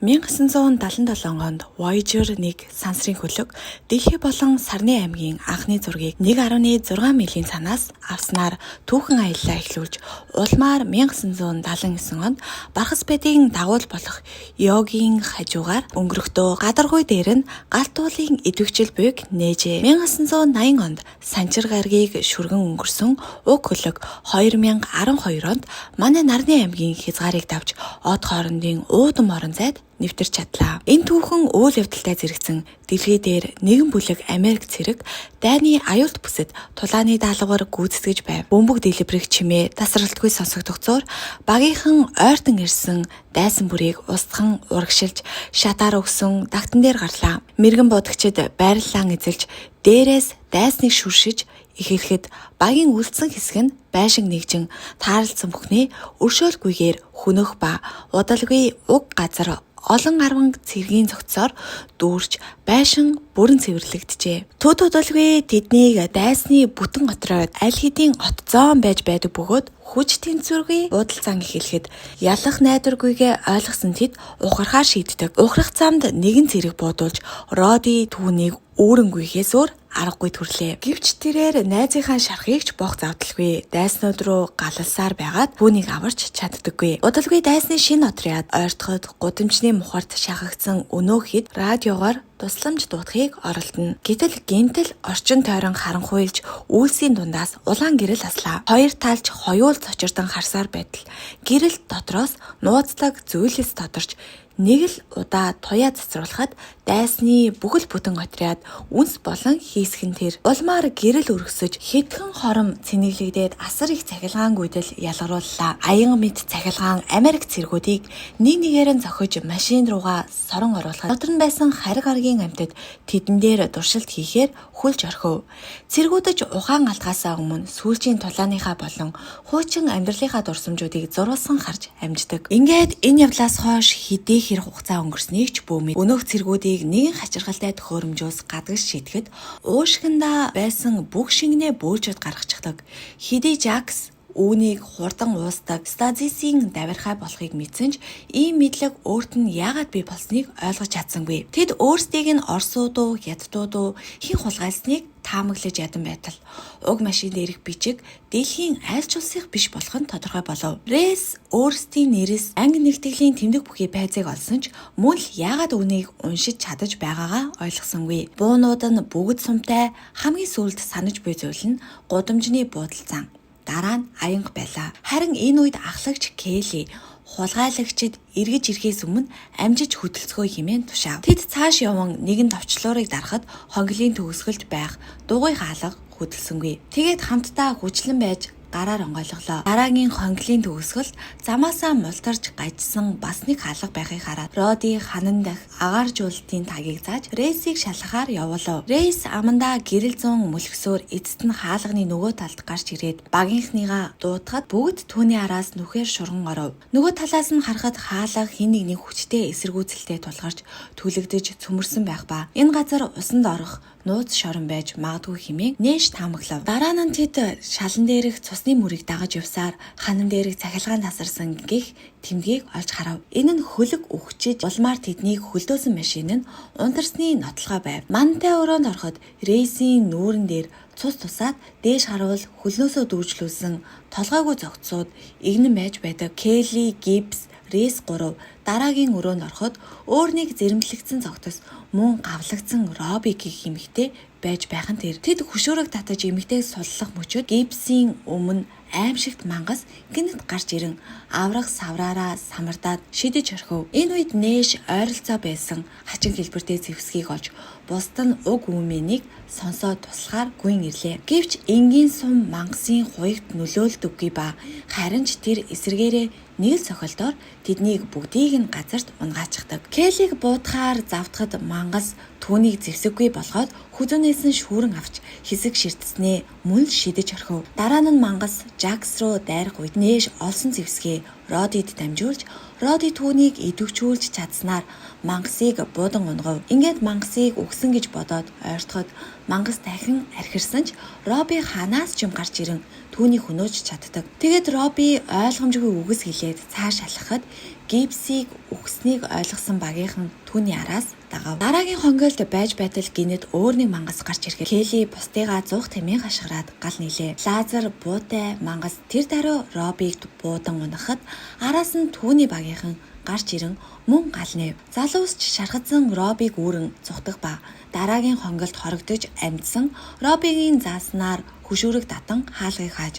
1977 онд Voyager 1 сансрын хөлөг Дэлхий болон Сарны аймгийн анхны зургийг 1.6 милийн цанаас авснаар түүхэн аяллаа эхлүүлж, улмаар 1979 онд Бархасбадийн дагуул болох Йогийн хажуугаар өнгөрөхдөө гадаргуй дээр нь галт уулын идэвхжил буйг нээжээ. 1980 онд Санчир гаригийг шүргэн өнгөрсөн уг хөлөг 2012 онд манай Нарны аймгийн хязгаарыг давж од хоорондын уудам орон зайд нэвтэрч чадлаа. Энэ түүхэн үйл явдалтай зэрэгцэн дэлхий дээр нэгэн бүлэг Америк цэрэг дайны аюулт бүсэд тулааны даалгавар гүйцэтгэж байв. Бөмбөг дэлбэрэх чимээ тасралтгүй сонсогдохцоор багийнхан ойртон ирсэн дайсан бүрийг устхан урагшилж шатаар өгсөн дагтан дээр гарлаа. Мэргэн бодогчид байрлалаа эзэлж дээрээс дайсныг шүршиж ихэрэхэд багийн үлдсэн хэсэг нь байшин нэгжин таарлцсан бүхний өршөөлгүйгээр хөнөх ба удалгүй уг газар олон арван цэргийн зогцоор дүүрч байшин бүрэн цэвэрлэгджээ. Төд удалгүй тэднийг дайсны бүтэн готроод аль хэдийн от зоон байж байдаг бөгөөд хүч тэнцвэргүй буудалцаан эхлэхэд ялах найдваргүйгээ ойлгосон тэд ухрахаар шийддэг. Ухрах замд нэгэн цэрэг буудуулж Роди түүнийг үүрэнгүйхээс өөр аргагүй төрлөө. Гэвч тэрээр найзынхаа шархыг ч бох завдалгүй дайснууд руу галалсаар байгаад түүнийг аварч чаддаггүй. Удалгүй дайсны шинэ отряд ойртоход гудамжны мухарт шахагдсан өнөөхид радиогоор тусламж дуудахыг оролдоно. Гэтэл гинтэл орчин тойрон харанхуйлж үйлсийн дундаас улаан гэрэл аслаа. Хоёр талч хоёул цочирдан харсаар байтал гэрэл дотроос нууцлаг зүйлс тодорч нэг л удаа туяа цацруулахад дайсны бүхэл бүтэн отряд үнс болон хийсгэн тэр улмаар гэрэл өргөсөж хэдхэн хором цэнэглэгдээд асар их цахилгаангүйдэл ялгарууллаа. Аян мэд цахилгаан Америк цэргүүдийг нэг нэгээр нь зохиж машин руугаа сорон оруулахад дотор нь байсан хариг аргийн амьтад тэдэн дээр дуршилт хийхээр хүлж орхив. Цэргүүдэж ухаан алтгаасаа өмнө сүүлчийн тулааныхаа болон хуучин амьдралынхаа дурсамжуудыг зурвалсан харж амждаг. Ингээд энэ явдлаас хойш хэдий хэрэг хугацаа өнгөрснийг ч бөөмөд өнөөх цэргүүдийг нэгэн хачиргалтай төхөөрөмжөөс гадагш шийтгэхэд уушгиндаа байсан бүх шингэнээ бөөлжөд гаргачихдаг. Хэдий Жакс үүнийг хурдан уусдаг Стазисийн давирхай болохыг мэдсэн ч ийм мэдлэг өөрт нь яагаад бий болсныг ойлгож чадсангүй. Тэд өөрсдийг нь орсууд уу, хятадууд уу хэн хулгайлсныг таамаглаж ядан байтал уг машин дээрх бичиг дэлхийн аль ч улсынх биш болох нь тодорхой болов. Рейс өөрсдийн нэрээс анги нэгтгэлийн тэмдэг бүхий байцааг олсон ч мөн л яагаад үүнийг уншиж чадаж байгаагаа ойлгосонгүй. Буунууд нь бүгд сумтай хамгийн сүүлд санаж буй зүйл нь гудамжны буудалцаан. Дараа нь аянга байлаа. Харин энэ үед ахлагч Келли хулгайлагчид эргэж ирэхээс өмнө амжиж хөдөлцгөө хэмээн тушаав. Тэд цааш яван нэгэн товчлуурыг дарахад хонглын төгсгөлд байх дугуй хаалга хөдөлсөнгүй. Тэгээд хамтдаа хүчлэн байж гараар онгойлголоо. Дараагийн хонглын төгсгөлд замаасаа мултарч гажсан бас нэг хаалга байхыг хараад Роди ханан дах агаар жуултын тагийг зааж Рейсийг шалгахаар явуулав. Рейс амандаа гэрэл зүүн мөлгсөөр эцэст нь хаалганы нөгөө талд гарч ирээд багийнхныгаа дуутахад бүгд түүний араас нүхээр шурган оров. Нөгөө талаас нь харахад хаалга хин нэгний хүчтэй эсэргүүцэлтэй тулгарч түлэгдэж цөмөрсөн байх ба энэ газар усанд орох нууц шорон байж магадгүй хэмээн нээж таамаглав. Дараа нь тэд шалан дээрх цусны мөрийг дагаж явсаар ханан дээрх цахилгаан тасарсан гих тэмдгийг олж харав. Энэ нь хөлөг өгчиж улмаар тэднийг хөлдөөсөн машин нь унтарсны нотлогоо байв. Мантай өрөөнд ороход Рейсийн нүүрэн дээр цус тусаад дээш харуул хөлнөөсөө дүүжлүүлсэн толгойгүй зогцсууд игнэн байж байдаг. Келли, Гибс, Рейс 3 дараагийн өрөөнд ороход өөр нэг зэрэмлэгдсэн зогтос мөн гавлагдсан Роби гэх эмэгтэй байж байх нь тэр. Тэд хөшөөрөг татаж эмэгтэйг суллах мөчөд Гибсийн өмнө аимшигт мангас гинэт гарч ирэн аврах савраараа самардаад шидэж орхив. Энэ үед нээш ойролцоо байсан хачин хэлбэртэй зэвсгийг олж бусд нь уг үмэнийг сонсоод туслахаар гүйн ирлээ. Гэвч энгийн сум мангасын хуйгт нөлөөлдөггүй ба харин ч тэр эсэргээрээ нэг л цохилдоор тэднийг бүгдийг нь газарт унгаачихдаг. Келлиг буудахаар завтахад мангас түүнийг зэвсэггүй болгоод хүзүүнээс нь шүүрэн авч хэсэг ширтснээ мөн л шидэж орхив. Дараа нь мангас Жакс руу дайрах үед нээж олсон зэвсгээ Родид дамжуулж Роди түүнийг идэвхжүүлж чадсанаар мангасыг буудан унгав. Ингээд мангасыг өгсөн гэж бодоод ойртоход мангас дахин архирсан ч Роби ханаас ч юм гарч ирэн түүнийг хөнөөж чаддаг. Тэгээд Роби ойлгомжгүй үгс хэлээд цааш алхахад гипсийг үхснийг ойлгосон багийнхан түүний араас дагав. Дараагийн хонгойлд байж байтал гинэд өөр нэг мангас гарч ирэхэд Келли бусдыгаа 100 тэмээ хашгираад гал нийлээ. Лазар буутай мангас тэр даруй Робиг буудан унахад араас нь түүний багийнхан гарч ирэн мөн гал нэв. Залуусч шархадсан Робиг үүрэн цухтах ба дараагийн хонголд хорогдож амьдсан Робигийн зааснаар хөшүүрэг татан хаалгыг хааж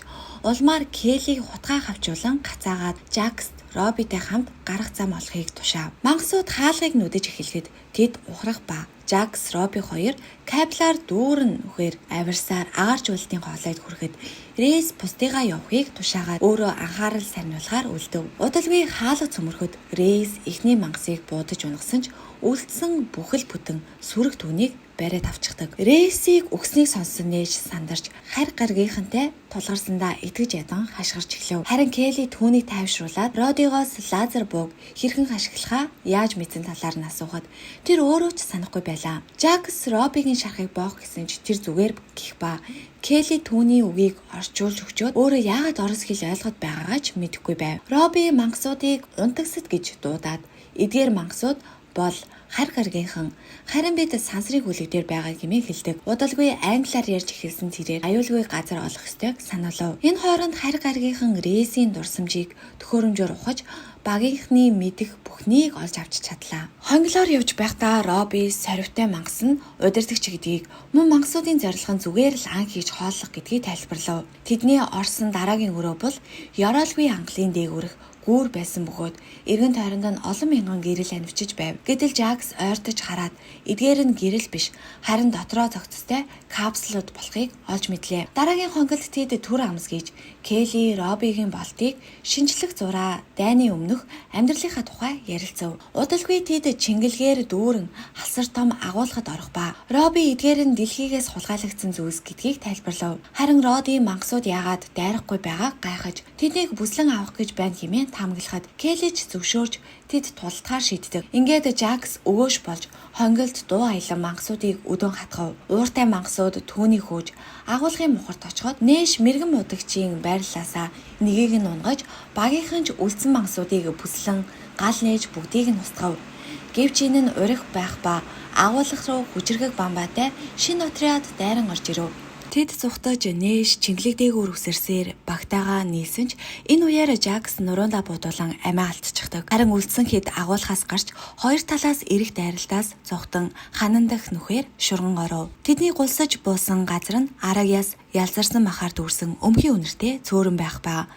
улмаар Келлиг хутгаа хавчуулан гацаагаад Жакс Робитэй хамт гарах зам олохыг тушаав. Мангасууд хаалгыг нүдэж эхлэхэд тэд ухрах ба Жакс Роби хоёр кабелаар дүүрэн нүхээр авирсаар агарч ултын хоолойд хүрэхэд Рейс бусдыгаа явахыг тушаагаад өөрөө анхаарал сарниулахаар үлдэв. Удалгүй хаалга цөмөрөхөд Рейс эхний мангасыг буудаж унагсан ч үлдсэн бүхэл бүтэн сүрэг түүнийг бариад авчихдаг. Рейсийг өгснийг сонссон нээж сандарч харь гаргийнхантай тулгарсандаа итгэж ядан хашгирч эхлэв. Харин Келли түүнийг тайвшруулад Родигоос Лазар бууг хэрхэн ашиглахаа яаж мэдсэн талаар нь асуухад тэр өөрөө ч санахгүй байлаа. Жакс Робигийн шархыг боох гэсэн ч тэр зүгээр гэх ба Келли түүний үгийг орчуулж өгчөөд өөрөө яагаад орос хэл ойлгоод байгаагаа ч мэдэхгүй байв. Роби мангасуудыг унтагсад гэж дуудаад эдгээр мангасууд бол харь гаргийнхан харин бид сансрын хүлэг дээр байгаа гэмээр хэлдэг. Удалгүй англиар ярьж эхэлсэн тэрээр аюулгүй газар олох ёстойг санаалав. Энэ хооронд харь гаргийнхан Рейсийн дурсамжийг төхөөрөмжөөр ухаж багийнхны мэдих бүхнийг олж авч чадлаа. Хонглоор явж байхдаа Роби сорвитой мангас нь удирдагч гэдгийг мөн мангасуудын зорилго нь зүгээр л ан хийж хооллох гэдгийг тайлбарлав. Тэдний орсон дараагийн өрөө бол ёроолгүй ангалын дээгүүрх гүүр байсан бөгөөд эргэн тойронд нь олон мянган гэрэл анивчиж байв. Гэтэл Жакс ойртож хараад эдгээр нь гэрэл биш харин дотроо зохицтой капсулууд болохыг олж мэдлээ. Дараагийн хонголд тэд түр амсгийж Келли Робигийн болтыг шинжлэх зураа дайны өмнөх амьдралынхаа тухай ярилцав. Удалгүй тэд чингэлгээр дүүрэн хасар том агуулгад орох ба Роби эдгээр нь дэлхийгээс хулгайлагдсан зүйлс гэдгийг тайлбарлав. Харин Роди мангасууд яагаад дайрахгүй байгааг гайхаж тэднийг бүслэн авах гэж байна хэмээн таамаглахад Келли ч зөвшөөрж тэд тултгаар шийддэг. Ингээд Жакс өвөөш болж хонгилд дуу аялан мангасуудыг өдөн хатгав. Ууртай мангасууд түүний хөөж агуулгын мухарт очиход нээш мэрэгэн муудагчийн байрлалаасаа нэгийг нь унгаж багийнхан ч үлдсэн мангасуудыг бүслэн гал нээж бүгдийг нь устгав. Гэвч энэ нь урих байх ба агуулгах руу хүчрхэг бамбаатай шинэ отряд дайран орж ирэв. Тэд зүхтаж нээш чингэлэг дээгүүр үсэрсээр багтаагаа нийлсэн ч энэ үеэр Жакс нуруундаа буудуулан амиа алдчихдаг. Харин үлдсэн хэд агуулгаас гарч хоёр талаас эрэг дайралтаас зогтон ханан дах нүхээр шурган оров. Тэдний гулсаж буусан газар нь Арагиас ялзарсан махаар дүүрсэн өмхийн үнэртэй цөөрөн байх ба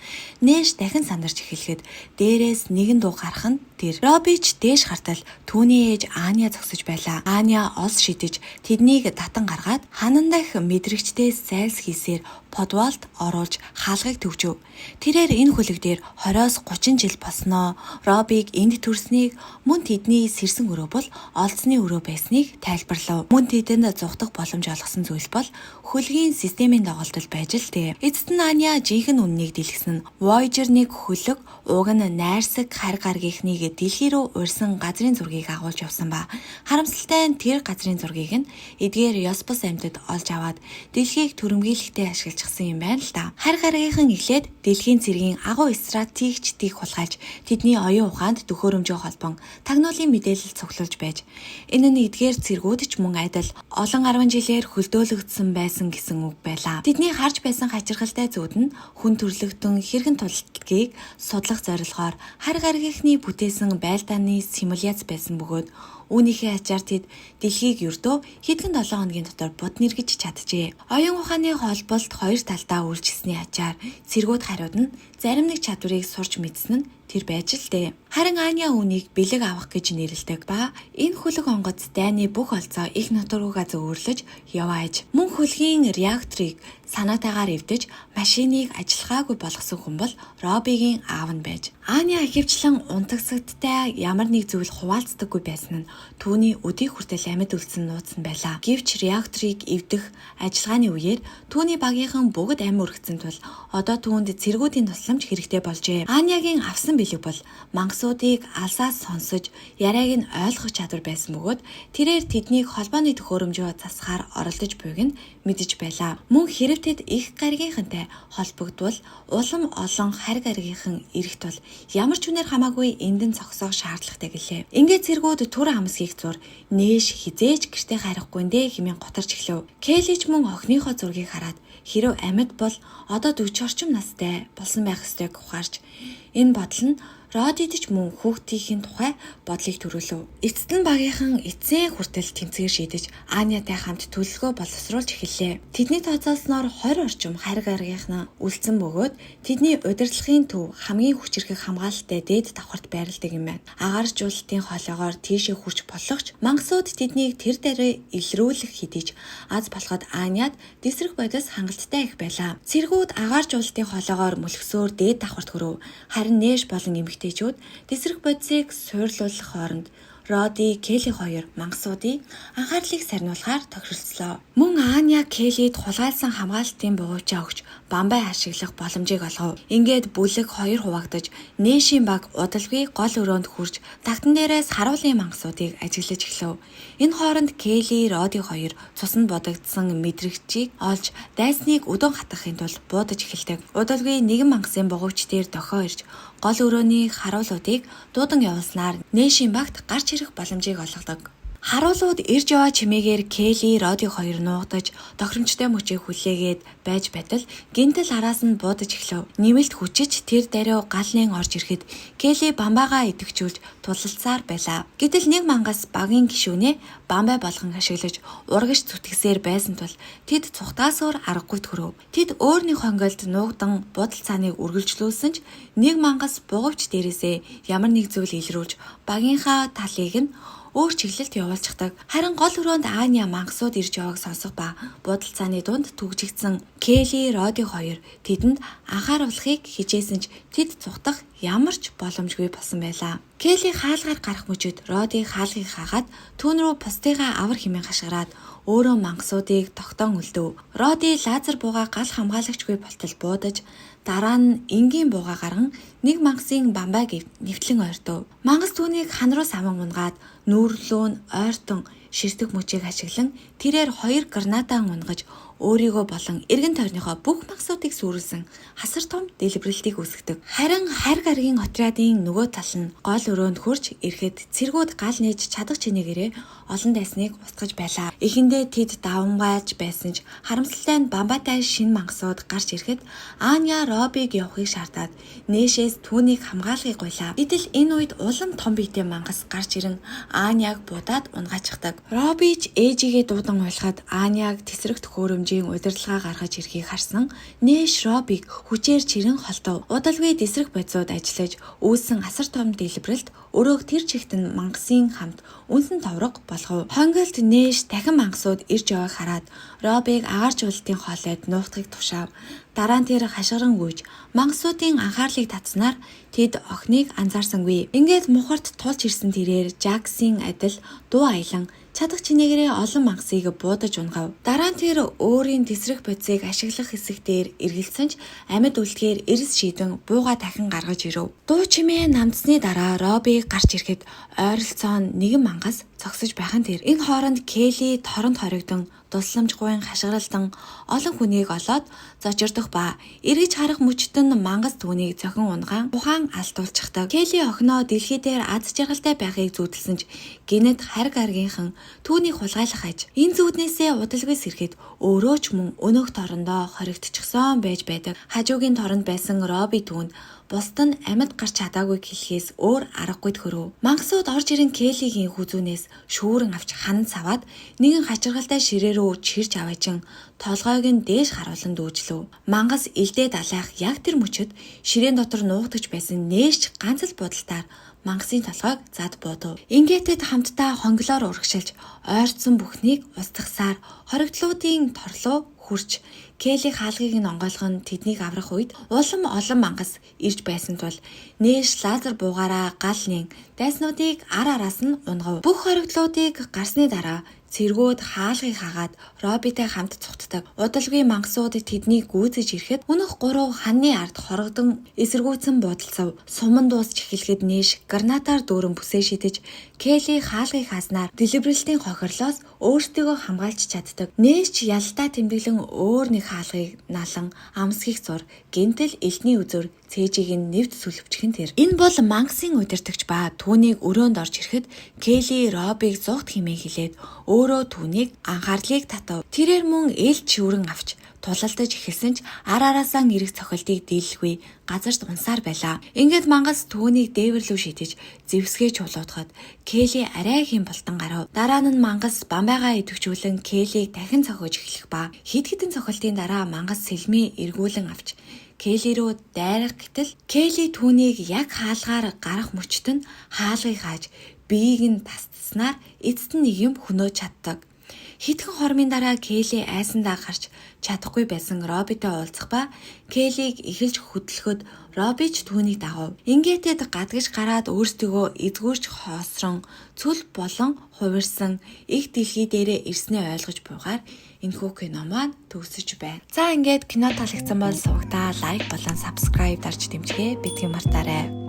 нээш дахин сандарч эхлэхэд дээрээс нэгэн дуу гарах нь тэр. Робич дээш хартал түүний ээж Аня зогсож байлаа. Аня олс шидэж тэднийг татан гаргаад ханан дах мэдрэгчдээс зайлс хийсээр подвалд оруулж хаалгыг төвжөв. Тэрээр энэ хүлэг дээр 20-30 жил болсноо Робиг энд төрснийг мөн тэдний сэрсэн өрөө бол олдсны өрөө байсныг тайлбарлав. Мөн тэдэнд зугдах боломж олгосон зүйл бол хөлгийн системийн доголдол байж л дээ. Эцэст нь Аня жинхэнэ үннийг дэлгэсэн нь Voyager-ыг хөлөг уг нь найрсаг харь гаргийнхныг дэлхий рүү урьсан газрын зургийг агуулж явсан ба харамсалтай нь тэр газрын зургийг нь эдгээр ёс бус амьтад олж аваад дэлхийг төрөмгийлэхдээ ашиглажсэн юм байна л да. Харь гаргийнхан эхлээд дэлхийн цэргийн агуу стратегчдийг хулгайлж тэдний оюун ухаанд төхөөрөмжөө холбон тагнуулын мэдээлэл цуглуулж байж энэ нь эдгээр цэргүүд ч мөн адил олон 10 жилээр хөлдөөлөгдсөн байсан гэсэн үг байлаа. Тэдний харж байсан хачирхалтай зүуд нь хүн төрлөختөн хэрхэн тулталгийг судлах зорилгоор харь гаргийнхны бүтээсэн байлдааны симуляц байсан бөгөөд үүнийхээ ачаар тэд дэлхийг ердөө хэдхэн 7 хоногийн дотор бод нэргэж чаджээ. Оюун ухааны холболт хоёр талдаа үйлчилсэний ачаар цэргүүд хариуд нь зарим нэг чадварыг сурч мэдсэн нь тэр байж л дээ. Харин Аня үүнийг бэлэг авах гэж нэрлэдэг ба энэ хөлөг онгоц дайны бүх олцоо их нутуруугаа зөөрлөж явааж мөн хөлгийн реакторыг санаатаагаар эвдэж машиныг ажиллахаагүй болгосон хүн бол Робигийн аав нь байж. Аня ихэвчлэн унтагсагдтай ямар нэг зүйл хуваалцдаггүй байсан нь түүний өдийг хүртэл амьд үлдсэн нууцсан байлаа. Гэвч реакторыг эвдэх ажиллагааны үеэр түүний багийнхан бүгд амь өргөцсөн тул одоо түүнд цэргүүдийн тусламж хэрэгтэй болжээ. Анягийн авсан бэлэг бол мангасуудыг алсаас сонсож яриаг нь ойлгох чадвар байсан бөгөөд тэрээр тэднийг холбооны төхөөрөмжөө засахаар оролдож буйг нь мэдэж байлаа. Мөн хэрэв тэд их гаригийнхантай холбогдвол улам олон харь гаригийнхан ирэхт бол ямар ч үнээр хамаагүй эндэн зогсоох шаардлагатай гэлээ. Ингээд цэргүүд түр хамсгийг зур нээж хизээж гэртээ харахгүй нэ хэмээн готарч эхлэв. Келли ч мөн охиныхоо зургийг хараад хэрэв амьд бол одоо 40 орчим настай болсон байх ёстойг ухаарч энэ бодол нь Родид ч мөн хүүхдийн тухай бодлыг төрүүлв. Эцэст нь багийнхан эцсийн хүртэл тэмцэгээр шийдэж Анятай хамт төлөвлөгөө боловсруулж эхэллээ. Тэдний тооцоолсноор 20 орчим харь гаргийнхнаа үлдсэн бөгөөд тэдний удирдлагын төв хамгийн хүчирхэг хамгаалалттай дээд давхарт байрладаг юм байна. Агааржуулалтын хоолойгоор тийшээ хурж болохч мангасууд тэднийг тэр дээрээ илрүүлэх хэдиж аз болоход Аняд дэсрэх бодис хангалттай их байлаа. Цэргүүд агааржуулалтын хоолойгоор мөлгсөөр дээд давхарт хүрв. Харин нээж болон эмэгтэйчүүд дэсрэх бодисыг суйрлуулах хооронд Роди, Келли хоёр мангасуудыг анхаарлыг сарниулахаар тохиролцлоо. Мөн Аня Келлид хулгайлсан хамгаалалтын бугуйчаа өгч бамбай ашиглах боломжийг олгов. Ингээд бүлэг хоёр хуваагдаж нээшийн баг удалгүй гол өрөөнд хурж тагтан дээрээс харуулын мангасуудыг ажиглаж эхлэв. Энэ хооронд Келли, Роди хоёр цуснд бодогдсон мэдрэгчийг олж дайсныг өдөн хатгахын тулд буудаж эхэлдэг. Удалгүй нэгэн мангасын бугуйч дээр дохио ирж гол өрөөний харуулуудыг дуудан явуулснаар нээшийн багт гарч ирэх боломжийг олгодог. Харуулууд ирж яваа чимээгээр Келли, Роди хоёр нуугдаж тохиромжтой мөчийг хүлээгээд байж байтал гинтэл араас нь буудаж эхлэв. Нэмэлт хүчиж тэр даруй галнын орж ирэхэд Келли бамбаагаа идэвхжүүлж тулалцсаар байлаа. Гэтэл нэг мангас багийн гишүүнээ бамбай болгон ашиглаж урагш зүтгэсээр байсан тул тэд цухтаасуур аргагүй төрөв. Тэд өөрний хонгилд нуугдан буудалцааныг үргэлжлүүлсэн ч нэг мангас бугавч дээрээсээ ямар нэг зүйл илрүүлж багийнхаа талыг нь өөр чиглэлд явуулчихдаг. Харин гол өрөөнд Аня мангасууд ирж явааг сонсох ба буудалцааны дунд түгжигдсэн Келли, Роди хоёр тэдэнд анхааруулахыг хичээсэн ч тэд цухтах ямар ч боломжгүй болсон байлаа. Келли хаалгаар гарах мөчөд Роди хаалгыг хаагаад түүн рүү бусдыгаа авар хэмээн хашгираад өөрөө мангасуудыг тогтоон үлдэв. Роди лазер буугаа гал хамгаалагчгүй болтол буудаж дараа нь энгийн буугаа гарган нэг мангасын бамбайг нэвтлэн ойртов. Мангас түүнийг хан руу саван унгаад нүүрлөө нь ойртон ширтэг мөчийг ашиглан тэрээр 2 гранатаа унгаж өөрийгөө болон эргэн тойрныхоо бүх мангасуудыг сүрүүлсэн хасар том дэлбэрэлтийг үүсгэдэг. Харин харь гаригийн отрядын нөгөө тал нь гол өрөөнд хурж ирэхэд цэргүүд гал нээж чадах чинээгээрээ олон дайсныг устгаж байлаа. Эхэндээ тэд давмгайлж байсан ч харамсалтай нь бамбатай шинэ мангасууд гарч ирэхэд Аня Робиг явахыг шаардаад нээшээс түүнийг хамгаалахыг гуйлаа. Гэтэл энэ үед улам том биетэй мангас гарч ирэн Аняг будаад унгаачихдаг. Роби ч ээжигээ дуудан уйлахад Аняг тесрэх төхөөрөмжийн удирдлагаа гаргаж ирэхийг харсан нээш Робиг хүчээр чирэн холдов. Удалгүй тесрэх бодисууд ажиллаж үүссэн асар том дэлбэрэлт өрөөх тэр чигт нь мангасын хамт үнсэн товрог болгов. Хонгилд нээш дахин мангасууд ирж явааг хараад Робиг агааржуулалтын хоолойд нуугдахыг тушаав. Дараа нь тэр хашгиран гүйж мангасуудын анхаарлыг татснаар тэд охиныг анзаарсангүй. Ингээд мухарт тулж ирсэн тэрээр Жаксын адил дуу аялан чадах чинээгээрээ олон мангасыг буудаж унгав. Дараа нь тэр өөрийн тесрэх бодисыг ашиглах хэсэг дээр эргэлзсэн ч амьд үлдэхээр эрс шийдэн бууга дахин гаргаж ирв. Дуу чимээ намдсны дараа Роби гарч ирэхэд ойролцоон нэгэн мангас цогсож байхын тэр энэ хооронд Келли торонд хоригдсон тусламжгүй хашгиралдан олон хүнийг олоод зочирдох ба эргэж харах мөчтөн мангас түүнийг зохин унгаан ухаан алдуулчихдаг. Келли охиноо дэлхий дээр аз жаргалтай байхыг зүүдэлсэн ч гинэд харь гаргийнхан түүнийг хулгайлах аж. Энэ зүүднээсээ удалгүй сэрхэд өөрөө ч мөн өнөөх торондоо хоригдчихсон байж байдаг. Хажуугийн торонд байсан Роби түүнд бусд нь амьд гарч чадаагүй хэлхээс өөр аргагүй төрөв. Мангасууд орж ирэн Келлигийн хүзүүнээс шүүрэн авч ханан саваад нэгэн хачиргалтай ширээ рүү чирч аваачин толгойг нь дээш харуулan дүүжлөв. Мангас илдээ далайх яг тэр мөчөд ширээн дотор нуугдаж байсан нээш ганц л будалтаар мангасын толгойг зад буудав. Ингээтэд хамтдаа хонглоор урагшилж ойрцсон бүхнийг устгахсаар хоригдлуудын торлоо хурч Келли хаалгыг нь онгойлгон тэднийг аврах үед улам олон мангас ирж байсан тул нээж лазер буугаараа гал нэн дайснуудыг араас нь унгав. Бүх хоригдлуудыг гарсны дараа цэргүүд хаалгыг хагаад Робитэй хамт цугтдаг. Удалгүй мангасууд тэднийг гүйцэж ирэхэд өнөх гурав ханны ард хорогдон эсэргүүцэн буудалцав. Суман дуусч эхлэхэд нээж гранатаар дүүрэн бүсээ шидэж Келли хаалгыг хааснаар дэлбэрэлтийн хохирлоос өөрсдийгөө хамгаалж чаддаг. Нээж ялтаа тэмдэглэн өөр нэг хаалгыг налан амсхийг зур гинтэл элтний үзүр цээжийг нь нэвд сүлвчхэн тэр. Энэ бол мангасын удирдагч ба түүнийг өрөөнд орж ирэхэд Келли Робиг зугт хэмээн хэлээд өөрөө түүнийг анхаарлыг татав. Тэрээр мөн эл чиврэн авч тулалдаж эхэлсэн ч араасаа нэрэг цохилтыг дийлэхгүй газарт унсаар байлаа. Ингээд мангас түүнийг дээвэр рүү шидэж зэвсгээ чулуудахад Келли арай хэм болтон гарав. Дараа нь мангас бамбайгаа идэвхжүүлэн Келлиг дахин цохиж эхлэх ба хэд хэдэн цохилтын дараа мангас сэлмээ эргүүлэн авч Келли рүү дайрах гэтэл Келли түүнийг яг хаалгаар гарах мөчтөнд хаалгыг хааж биеийг нь тасцснаар эцэст нь нэг юм хөнөөж чаддаг. Хэдхэн хормын дараа Келли айсандаа гарч чадахгүй байсан Робитой уулзах ба Келлиг эхэлж хөдөлгөхөд Роби ч түүнийг дагав. Ингээтэд гадагш гараад өөрсдөө эзгүүрч хоосрон цүл болон хувирсан их дэлхий дээрээ ирснээ ойлгож буйгаар энэхүү кино маань төгсөж байна. За ингээд кино таалагдсан бол сувгтаа лайк болон subscribe дарж дэмжгээ битгий мартаарай.